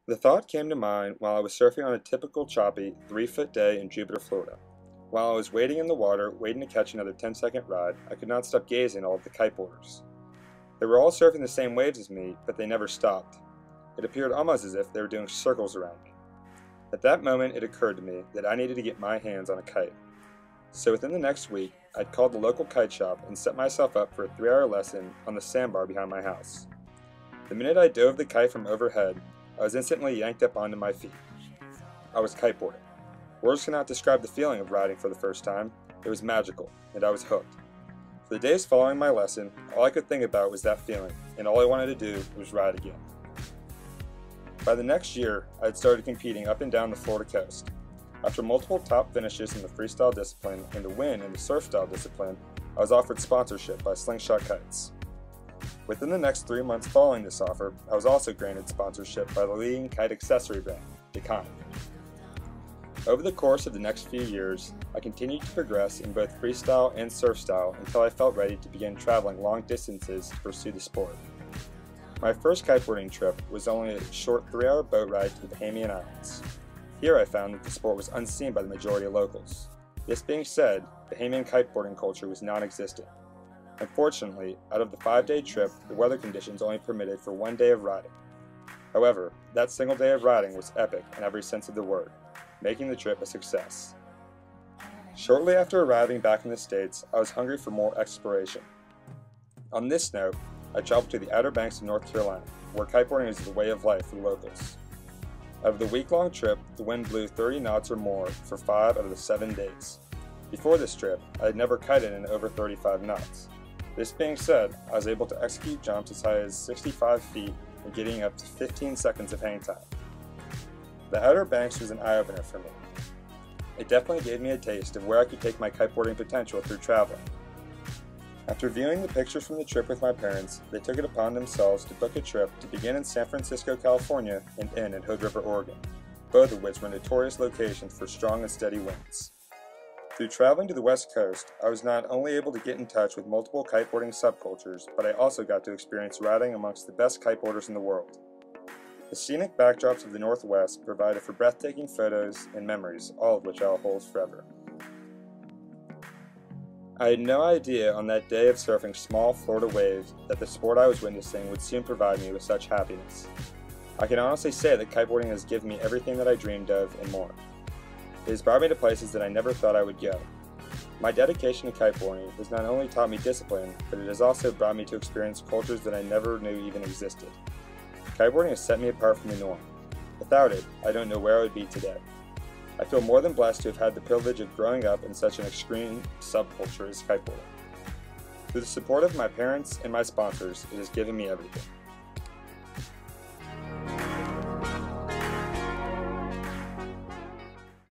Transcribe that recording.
The thought came to mind while I was surfing on a typical choppy 3-foot day in Jupiter, Florida. While I was waiting in the water, waiting to catch another 10-second ride, I could not stop gazing at all of the kiteboarders. They were all surfing the same waves as me, but they never stopped. It appeared almost as if they were doing circles around me. At that moment, it occurred to me that I needed to get my hands on a kite. So within the next week, I'd called the local kite shop and set myself up for a 3-hour lesson on the sandbar behind my house. The minute I dove the kite from overhead, I was instantly yanked up onto my feet. I was kiteboarding. Words cannot describe the feeling of riding for the first time. It was magical, and I was hooked. For the days following my lesson, all I could think about was that feeling, and all I wanted to do was ride again. By the next year, I had started competing up and down the Florida coast. After multiple top finishes in the freestyle discipline and a win in the surf-style discipline, I was offered sponsorship by Slingshot Kites. Within the next 3 months following this offer, I was also granted sponsorship by the leading kite accessory brand, Kiteboarding. Over the course of the next few years, I continued to progress in both freestyle and surf style until I felt ready to begin traveling long distances to pursue the sport. My first kiteboarding trip was only a short 3-hour boat ride to the Bahamian Islands. Here I found that the sport was unseen by the majority of locals. This being said, Bahamian kiteboarding culture was non-existent. Unfortunately, out of the 5-day trip, the weather conditions only permitted for 1 day of riding. However, that single day of riding was epic in every sense of the word, making the trip a success. Shortly after arriving back in the States, I was hungry for more exploration. On this note, I traveled to the Outer Banks of North Carolina, where kiteboarding is the way of life for locals. Out of the week-long trip, the wind blew 30 knots or more for 5 out of the 7 days. Before this trip, I had never kited in over 35 knots. This being said, I was able to execute jumps as high as 65 feet and getting up to 15 seconds of hang time. The Outer Banks was an eye-opener for me. It definitely gave me a taste of where I could take my kiteboarding potential through traveling. After viewing the pictures from the trip with my parents, they took it upon themselves to book a trip to begin in San Francisco, California and end in Hood River, Oregon, both of which were notorious locations for strong and steady winds. Through traveling to the West Coast, I was not only able to get in touch with multiple kiteboarding subcultures, but I also got to experience riding amongst the best kiteboarders in the world. The scenic backdrops of the Northwest provided for breathtaking photos and memories, all of which I'll hold forever. I had no idea on that day of surfing small Florida waves that the sport I was witnessing would soon provide me with such happiness. I can honestly say that kiteboarding has given me everything that I dreamed of and more. It has brought me to places that I never thought I would go. My dedication to kiteboarding has not only taught me discipline, but it has also brought me to experience cultures that I never knew even existed. Kiteboarding has set me apart from the norm. Without it, I don't know where I would be today. I feel more than blessed to have had the privilege of growing up in such an extreme subculture as kiteboarding. Through the support of my parents and my sponsors, it has given me everything.